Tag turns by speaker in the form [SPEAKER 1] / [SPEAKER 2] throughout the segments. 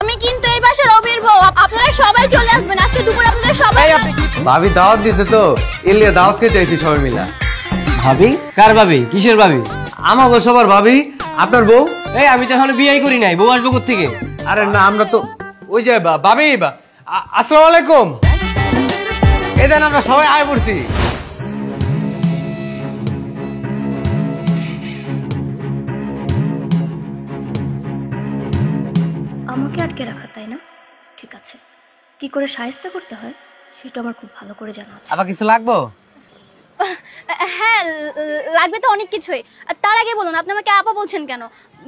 [SPEAKER 1] আমি কিন্তু এই বাসার অবির বউ, আপনারা সবাই চলে আসবেন আজকে দুপুরে আপনাদের সবাই।
[SPEAKER 2] ভাবি দাওয়াত দিছে তো, এলিয়া দাওয়াত খেতে আইছি সবাই মিলা।
[SPEAKER 3] ভাবি? কার ভাবি? কিসের ভাবি?
[SPEAKER 2] আমাগো সবার ভাবি, আপনার বউ।
[SPEAKER 3] এই আমি তো এখনো বিয়েই করি নাই, বউ আসবো কোত্থেকে?
[SPEAKER 2] আরে না, আমরা তো ওই যে ভাবি আসসালামু আলাইকুম, এই দেন আমরা সবাই আয় পড়ছি।
[SPEAKER 4] আমাকে আটকে রাখা, তাই না? ঠিক আছে, কি করে শায়েস্তা করতে হয় সেটা আমার খুব ভালো করে জানা আছে।
[SPEAKER 3] আবার কিছু লাগবো?
[SPEAKER 1] হ্যাঁ লাগবে তো অনেক কিছুই। তার আগে বলুন আপনি আমাকে আপা বলছেন কেন?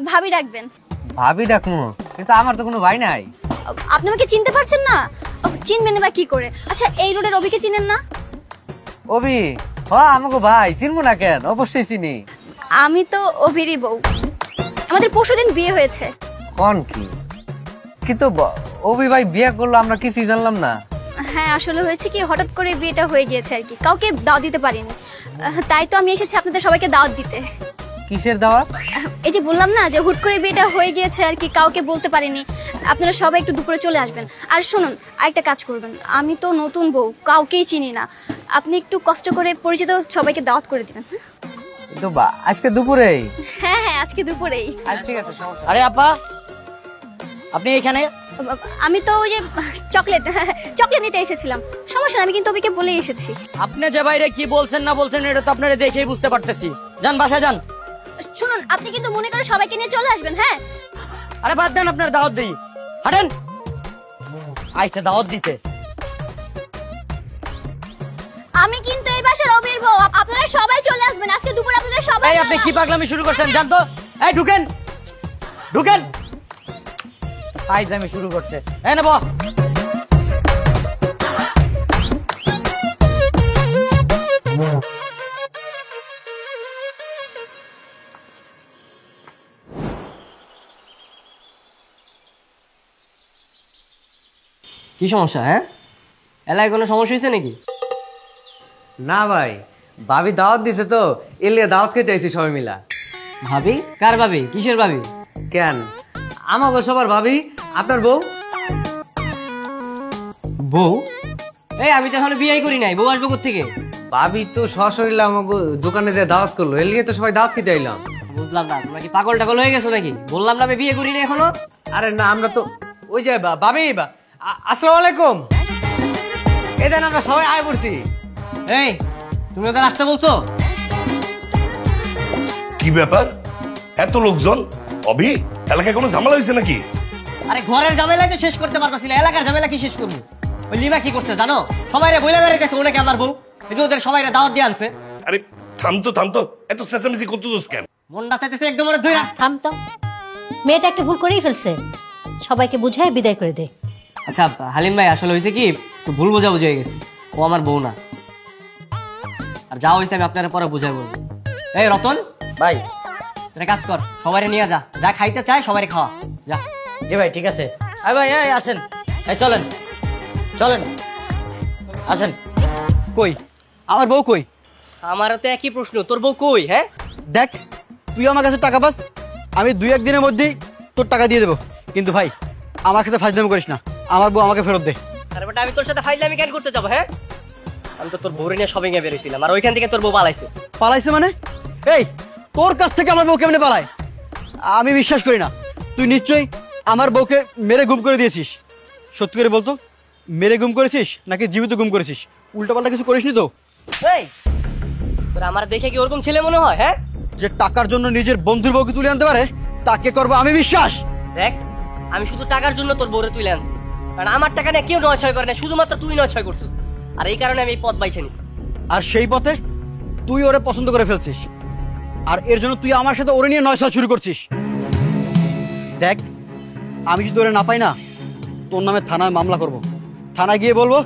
[SPEAKER 1] ভাবি রাখবেন।
[SPEAKER 3] ভাবি ডাকবো, কিন্তু আমার তো কোনো ভাই নাই।
[SPEAKER 1] আপনি আমাকে চিনতে পারছেন না? চিনবেন বা কি করে? আচ্ছা এই রোডের অভিকে চিনেন না?
[SPEAKER 3] অভি? হ্যাঁ আমাকে ভাই, চিনবো না কেন? অবশ্যই চিনি।
[SPEAKER 1] আমি তো অভিরই বউ, আমাদের পরশুদিন বিয়ে হয়েছে।
[SPEAKER 3] কোন কি? কিন্তু অভি ভাই বিয়ে করলো, আমরা কিছুই জানলাম না।
[SPEAKER 1] হ্যাঁ আসলে হয়েছে কি, হঠাৎ করে বিয়েটা হয়ে গিয়েছে আর কি, কাউকে দাওয়াত দিতে পারিনি, তাই তো আমি এসেছি আপনাদের সবাইকে দাওয়াত দিতে।
[SPEAKER 3] কিসের দাওয়াত?
[SPEAKER 1] এই যে বললাম না যে হুট করে বিয়েটা হয়ে গিয়েছে আর কি, কাউকে বলতে পারিনি। আপনারা সবাই একটু দুপুরে চলে আসবেন। আর শুনুন আরেকটা কাজ করবেন, আমি তো নতুন বউ, কাউকেই চিনি না, আপনি একটু কষ্ট করে পরিচিত সবাইকে দাওয়াত করে দিবেন।
[SPEAKER 3] কিন্তু আজকে দুপুরেই?
[SPEAKER 1] হ্যাঁ হ্যাঁ আজকে দুপুরেই।
[SPEAKER 3] ঠিক আছে, সমস্যা।
[SPEAKER 5] আরে আপা, আপনি এখানে?
[SPEAKER 1] আমি তো ওই যে চকলেট নিতে এসেছিলাম। সমস্যা না, আমি কিন্তু অভিকে বলে এসেছি।
[SPEAKER 5] আপনি যে বাইরে কি বলছেন না বলছেন এটা তো আপনারা দেখেই বুঝতে পারতেছি। যান বাসায় যান।
[SPEAKER 1] শুনুন আপনি কিন্তু মনে করে সবাইকে নিয়ে চলে আসবেন। হ্যাঁ
[SPEAKER 5] আরে বাদ দেন, আপনার দাওয়াত দিই। হাঁটেন, আইসে দাওয়াত দিতে।
[SPEAKER 1] আমি কিন্তু এই বাসার অবির বউ, আপনারা সবাই চলে আসবেন আজকে দুপুরে আপনাদের সবাই।
[SPEAKER 5] এই আপনি কি পাগলামি শুরু করছেন? জান তো, এই ঢুকেন ঢুকেন। আইজ আমি শুরু করছে। এই নেব।
[SPEAKER 3] কি সমস্যা? হ্যাঁ এলাকায় কোনো সমস্যা হয়েছে নাকি?
[SPEAKER 2] না ভাই, ভাবি দাওয়াত দিছে তো, এলিয়া দাওয়াত খেতে আইছি সবাই মিলা।
[SPEAKER 3] ভাবি? কার ভাবি? কিসের ভাবি?
[SPEAKER 2] কেন, আমাগো সবার ভাবি, আপনার বউ।
[SPEAKER 3] বউ? এই আমি তো এখনো বিয়েই করি নাই, বউ আসবো কোত্থেকে?
[SPEAKER 2] ভাবি তো সশরীরে আমাকে দোকানে যে দাওয়াত করলো, এলিয়া তো সবাই দাওয়াত খেতে আইলাম।
[SPEAKER 3] বুঝলাম না, তোমরা কি পাগল টাগল হয়ে গেছো নাকি? বললাম না আমি বিয়ে করি না এখনো।
[SPEAKER 2] আরে না, আমরা তো ওই যে ভাবি আসসালামু আলাইকুম, এই দেন আমরা সবাই আয় পড়ছি।
[SPEAKER 3] এই তুমি ওদের আসতে বলছো?
[SPEAKER 6] কি ব্যাপার, এত লোকজন? অভি, এলাকায় কোনো ঝামেলা হয়েছে নাকি?
[SPEAKER 3] আরে ঘরের ঝামেলা তো শেষ করতে পারতাছি না, এলাকার ঝামেলা কি শেষ করবো? ওই লিমা কি করছে জানো? সবাইরে বইলা বেড়াইতেছে ওনাকে আমার বউ, এই যে ওদের সবাইরে দাওয়াত দিয়ে আনছে।
[SPEAKER 6] আরে থামতো, এত চেঁচামেচি করতেছিস কেন?
[SPEAKER 3] মনটা চাইতেছে একদম ওরা ধইরা।
[SPEAKER 7] থাম তো, মেয়েটা একটা ভুল করেই ফেলছে, সবাইকে বুঝায় বিদায় করে দে।
[SPEAKER 3] আচ্ছা হালিম ভাই, আসলে হয়েছে কি, একটু ভুল বোঝাবুঝি হয়ে গেছে, ও আমার বউ না। আর যা হয়েছে আমি আপনারা পরে বুঝাই বলবো। এই রতন
[SPEAKER 5] ভাই,
[SPEAKER 3] একটা কাজ কর, সবাইরে নিয়ে যা, যা খাইতে চায় সবাই খাওয়া যা।
[SPEAKER 5] জি ভাই ঠিক আছে। আরে ভাই এই আসেন, এই চলেন চলেন আসেন।
[SPEAKER 8] কই আমার বউ কই?
[SPEAKER 3] আমারও তো একই প্রশ্ন, তোর বউ কই? হ্যাঁ
[SPEAKER 8] দেখ, তুই আমার কাছে টাকা পাস, আমি 2-1 দিনের মধ্যেই তোর টাকা দিয়ে দেবো, কিন্তু ভাই আমার সাথে ফাজলামি করিস না, আমার বউ আমাকে ফেরত দে।
[SPEAKER 3] আরে বেটা আমি তোর সাথে ফাইজলামি কেন করতে যাবো? হ্যাঁ আমি তো তোর বউরে নিয়ে শপিং এ বেরিয়েছিলাম, আর ওইখান থেকে তোর বউ পালাইছে।
[SPEAKER 8] পালাইছে মানে? এই তোর কাছ থেকে আমার বউ কেমনে পালায়? আমি বিশ্বাস করি না, তুই নিশ্চয়ই আমার বউকে মেরে গুম করে দিয়েছিস। সত্যি করে বলতো, মেরে গুম করেছিস নাকি জীবিত গুম করেছিস? উল্টাপাল্টা কিছু করিসনি তো?
[SPEAKER 3] এই তোর আমার দেখে কি ওরকম ছেলে মনে হয়? হ্যাঁ
[SPEAKER 8] যে টাকার জন্য নিজের বন্ধুর বউকে তুলে আনতে পারে তাকে করবো আমি বিশ্বাস।
[SPEAKER 3] দেখ আমি শুধু টাকার জন্য তোর বউরে তুলে আনছি, কারণ আমার টাকা নিয়ে কেউ নয় ছয় করে না, শুধুমাত্র তুই নয় ছয় করছিস, আর এই কারণে আমি এই পথ বাইছে নিছি।
[SPEAKER 8] আর সেই পথে তুই ওরে পছন্দ করে ফেলছিস, আর এর জন্য তুই আমার সাথে ওরে নিয়ে নয়সা শুরু করছিস। দেখ আমি যদি ওরে না পাই না, তোর নামে থানায় মামলা করব, থানায় গিয়ে বলবো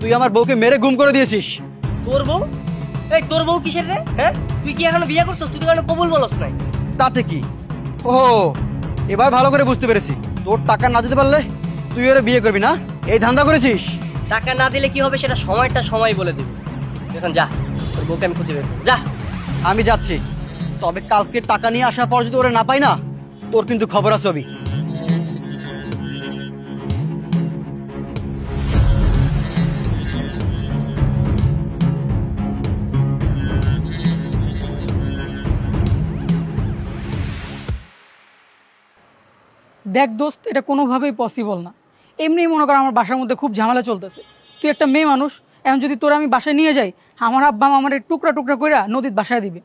[SPEAKER 8] তুই আমার বউকে মেরে গুম করে দিয়েছিস।
[SPEAKER 3] তোর বউ? এই তোর বউ কিসের রে? হ্যাঁ তুই কি এখনো বিয়ে করছিস? তুই তো এখনো কবুল বলস নাই।
[SPEAKER 8] তাতে কি? ও এবার ভালো করে বুঝতে পেরেছি, তোর টাকা না দিতে পারলে তুই ওরে বিয়ে করবি না, এই ধান্দা করেছিস।
[SPEAKER 3] টাকা না দিলে কি হবে সেটা সময় বলে দিবি। এখন যা, তোর বউকে আমি খুঁজে বের করব। যা।
[SPEAKER 8] আমি যাচ্ছি, তবে কালকে টাকা নিয়ে আসার পর যদি ওরে না পাই না, তোর কিন্তু খবর আছে।
[SPEAKER 9] দেখ দোস্ত, এটা কোনোভাবেই পসিবল না। এমনি মনে কর আমার বাসার মধ্যে খুব ঝামেলা চলতেছে, তুই একটা মেয়ে মানুষ, এখন যদি তোরা আমি বাসায় নিয়ে যাই, আমার আব্বা আমার টুকরা টুকরা করে নদীর বাসায় দিবে।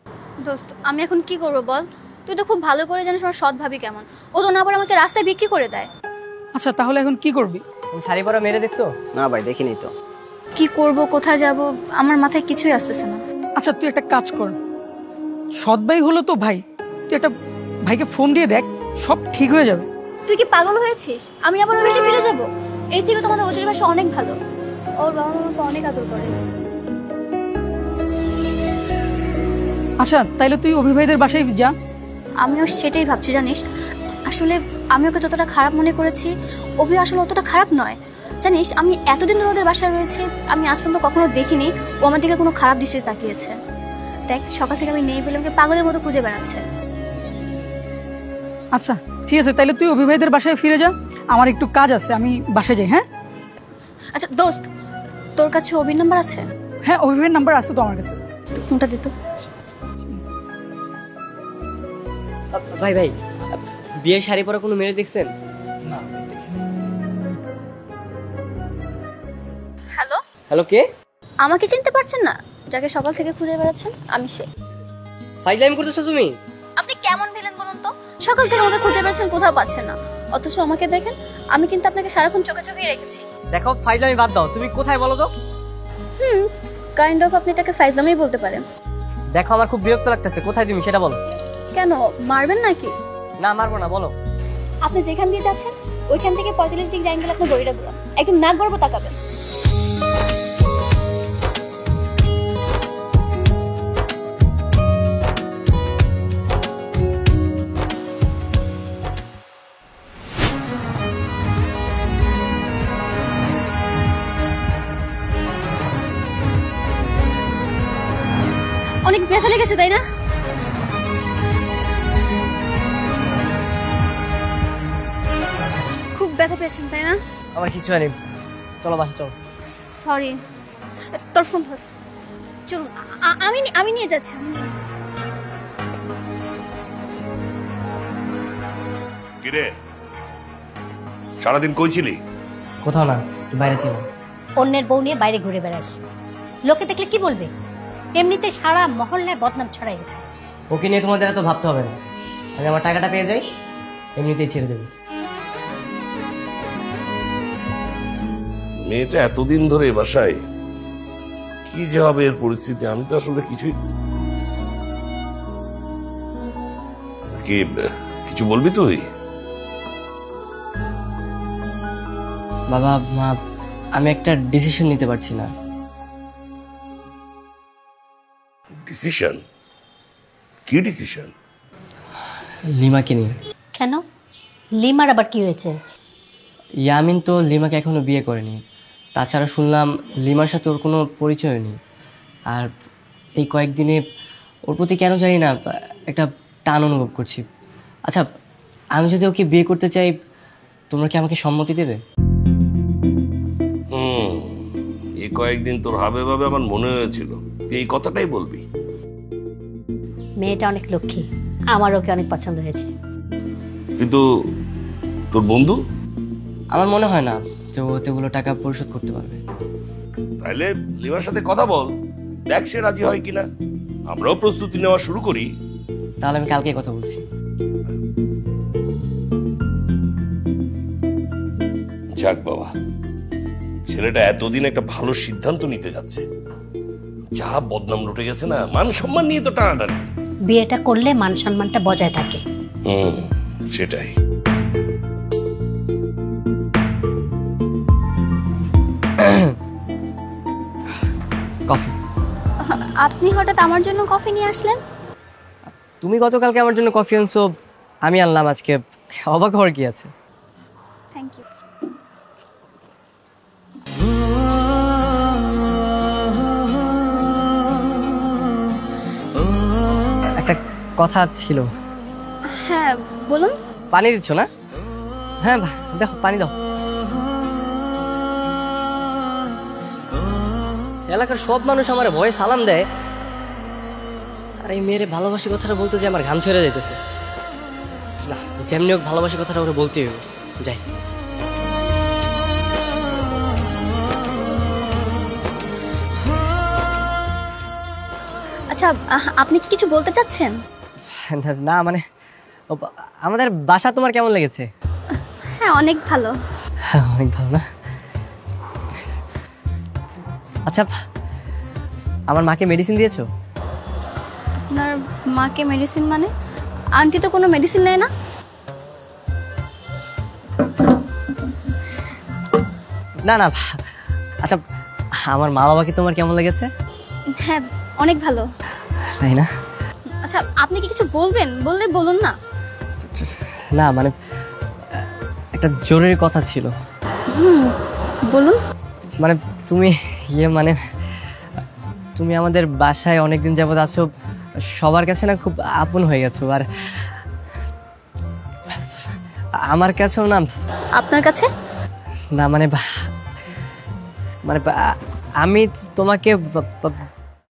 [SPEAKER 1] দোস্ত আমি এখন কি করবো বল? তুই তো খুব ভালো করে জানিস আমার সৎ ভাবি কেমন, ও তো না আবার আমাকে রাস্তায় বিক্রি করে দেয়।
[SPEAKER 9] আচ্ছা তাহলে এখন কি করবি?
[SPEAKER 3] তুমি শাড়ি পরা মেরে দেখছো?
[SPEAKER 5] না ভাই দেখিনি তো।
[SPEAKER 1] কি করব, কোথায় যাব, আমার মাথায় কিছুই আসতেছে না।
[SPEAKER 9] আচ্ছা তুই একটা কাজ কর, সৎ ভাই হলো তো ভাই, তুই একটা ভাইকে ফোন দিয়ে দেখ, সব ঠিক হয়ে যাবে।
[SPEAKER 1] তুই কি পাগল হয়েছিস? আমি আবার ওই বাসায় ফিরে যাব? এই থেকে তো আমাদের ওদের বাসা অনেক ভালো, ওর বাবা মা আমাকে অনেক আদর করে।
[SPEAKER 9] আচ্ছা তাইলে তুই অভিভাবকদের বাসায় যা।
[SPEAKER 1] আমিও সেটাই ভাবছি জানিস, আসলে আমি ওকে যতটা খারাপ মনে করেছি অভি আসলে অতটা খারাপ নয়। জানিস আমি এতদিন ধরে ওদের বাসায় রয়েছে, আমি আজ পর্যন্ত কখনো দেখিনি ও আমার দিকে কোনো খারাপ দৃষ্টিতে তাকিয়েছে। দেখ সকাল থেকে আমি নেই বলে আমাকে পাগলের মতো খুঁজে বেড়াচ্ছে।
[SPEAKER 9] আচ্ছা ঠিক আছে, তাইলে তুই অভিভাবকদের বাসায় ফিরে যা, আমার একটু কাজ আছে, আমি বাসায় যাই। হ্যাঁ
[SPEAKER 1] আচ্ছা দোস্ত, তোর কাছে অভির নাম্বার আছে?
[SPEAKER 9] হ্যাঁ অভিভাবকের নাম্বার আছে তো আমার কাছে।
[SPEAKER 1] ফোনটা দিত।
[SPEAKER 3] ভাই ভাই, বিয়ের শাড়ি পরা কোনো মেয়ে দেখছেন?
[SPEAKER 1] হ্যালো
[SPEAKER 3] হ্যালো, কে?
[SPEAKER 1] আমাকে চিনতে পারছেন না? যাকে সকাল থেকে খুঁজে বেড়াচ্ছেন আমি সে।
[SPEAKER 3] ফাইজলামি করতেছো তুমি?
[SPEAKER 1] আপনি কেমন ভিলেন বলুন তো? সকাল থেকে আমাকে খুঁজে বেড়াচ্ছেন, কোথাও পাচ্ছেন না, অথচ আমাকে দেখেন, আমি কিন্তু আপনাকে সারাক্ষণ চোখে চোখেই রেখেছি।
[SPEAKER 3] দেখো ফাইজলামি বাদ দাও, তুমি কোথায় বলো তো?
[SPEAKER 1] কাইন্ড অফ আপনি এটাকে ফাইজলামিই বলতে পারেন।
[SPEAKER 3] দেখো আমার খুব বিরক্ত লাগতেছে, কোথায় তুমি সেটা বলো।
[SPEAKER 1] কেন মারবেন নাকি?
[SPEAKER 3] না মারবো না, বলো।
[SPEAKER 1] আপনি যেখান দিয়ে যাচ্ছেন ওইখান থেকে 45 ডিগ্রি অ্যাঙ্গেল আপনার বডিটা ঘুরান, একদম নাক বরাবর তাকাবেন। অনেক ব্যথা লেগেছে তাই না? খুব ব্যথা পেয়েছেন তাই না?
[SPEAKER 3] আমার কিছু হয়নি, চলো বাসা চলো।
[SPEAKER 1] সরি, তোর ফোন ধর, চলুন আমি নিয়ে যাচ্ছি।
[SPEAKER 6] কিরে সারাদিন কই ছিলি?
[SPEAKER 3] কোথাও না, একটু বাইরে ছিল।
[SPEAKER 7] অন্যের বউ নিয়ে বাইরে ঘুরে বেড়াস, লোকে দেখলে কি বলবে? এমনিতে সারা মহল্লায় বদনাম ছড়াই গেছে।
[SPEAKER 3] ওকে নিয়ে তোমাদের এত ভাবতে হবে না, আমি আমার টাকাটা পেয়ে যাই, এমনিতেই ছেড়ে দেবো।
[SPEAKER 6] মেয়েটা এতদিন ধরে বাসায়, কি যে হবে এর পরিস্থিতি, আমি তো আসলে কিছুই। কি কিছু বলবি তুই?
[SPEAKER 3] বাবা মা, আমি একটা ডিসিশন নিতে পারছি না।
[SPEAKER 6] ডিসিশন? কি ডিসিশন?
[SPEAKER 3] লিমাকে নিয়ে।
[SPEAKER 7] কেন? লিমার আবার কি হয়েছে?
[SPEAKER 3] ইয়ামিন তো লিমাকে এখনো বিয়ে করেনি, তাছাড়া শুনলাম লিমার সাথে ওর কোনো পরিচয় নেই। আর এই কয়েকদিনে ওর প্রতি কেন জানি না একটা টান অনুভব করছি। আচ্ছা আমি যদি ওকে বিয়ে করতে চাই, তোমরা কি আমাকে সম্মতি দেবে?
[SPEAKER 6] এই কয়েকদিন তোর হবে ভাবে আমার মনে হয়েছিল তুই এই কথাটাই বলবি।
[SPEAKER 7] মেয়েটা অনেক লক্ষ্মী, আমার ওকে অনেক পছন্দ হয়েছে।
[SPEAKER 6] কিন্তু তোর বন্ধু?
[SPEAKER 3] আমার মনে হয় না যে ও এতগুলো টাকা পরিশোধ করতে পারবে।
[SPEAKER 6] তাইলে লিমার সাথে কথা বল, দেখ সে রাজি হয় কিনা, আমরাও প্রস্তুতি নেওয়া শুরু করি।
[SPEAKER 3] তাহলে আমি কালকে কথা বলছি।
[SPEAKER 6] যাক বাবা, ছেলেটা এতদিন একটা ভালো সিদ্ধান্ত নিতে যাচ্ছে। যা বদনাম লুটে গেছে না, মান সম্মান নিয়ে তো টানাটানি।
[SPEAKER 7] বিয়েটা করলে মান সম্মানটা বজায় থাকে।
[SPEAKER 6] সেটাই।
[SPEAKER 3] কফি।
[SPEAKER 1] আপনি হঠাৎ আমার জন্য কফি নিয়ে আসলেন?
[SPEAKER 3] তুমি গতকালকে আমার জন্য কফি আনছো, আমি আনলাম আজকে, অবাক হওয়ার কি আছে?
[SPEAKER 1] Thank you.
[SPEAKER 3] একটা কথা ছিল।
[SPEAKER 1] হ্যাঁ বলুন।
[SPEAKER 3] পানি দিচ্ছ না? হ্যাঁ দেখো পানি দাও। এলাকার সব মানুষ আমার ভয়ে সালাম দেয়, আর এই মেয়ের ভালোবাসি কথাটা বলতে যে আমার ঘাম ছড়ে যাইতেছে। না যেমনি হোক ভালোবাসার কথাটা ওরা বলতেই হবে। যাই।
[SPEAKER 1] আচ্ছা আপনি কি কিছু বলতে চাচ্ছেন?
[SPEAKER 3] না মানে আমাদের বাসা তোমার কেমন লেগেছে?
[SPEAKER 1] হ্যাঁ অনেক ভালো।
[SPEAKER 3] হ্যাঁ অনেক ভালো না? আচ্ছা আমার মাকে মেডিসিন দিয়েছো?
[SPEAKER 1] আপনার মাকে মেডিসিন মানে? আন্টি তো কোনো মেডিসিন নেয় না।
[SPEAKER 3] না না আচ্ছা আমার মা বাবাকে তোমার কেমন লেগেছে?
[SPEAKER 1] হ্যাঁ অনেক ভালো।
[SPEAKER 3] তাই না?
[SPEAKER 1] আচ্ছা আপনি কি কিছু বলবেন? বললে বলুন না।
[SPEAKER 3] না মানে একটা জরুরি কথা ছিল।
[SPEAKER 1] বলুন।
[SPEAKER 3] মানে তুমি মানে তুমি আমাদের বাসায় অনেকদিন যাবত আছো, সবার কাছে না খুব আপন হয়ে গেছো, আর আমার কাছেও না।
[SPEAKER 1] আপনার কাছে?
[SPEAKER 3] না মানে মানে আমি তোমাকে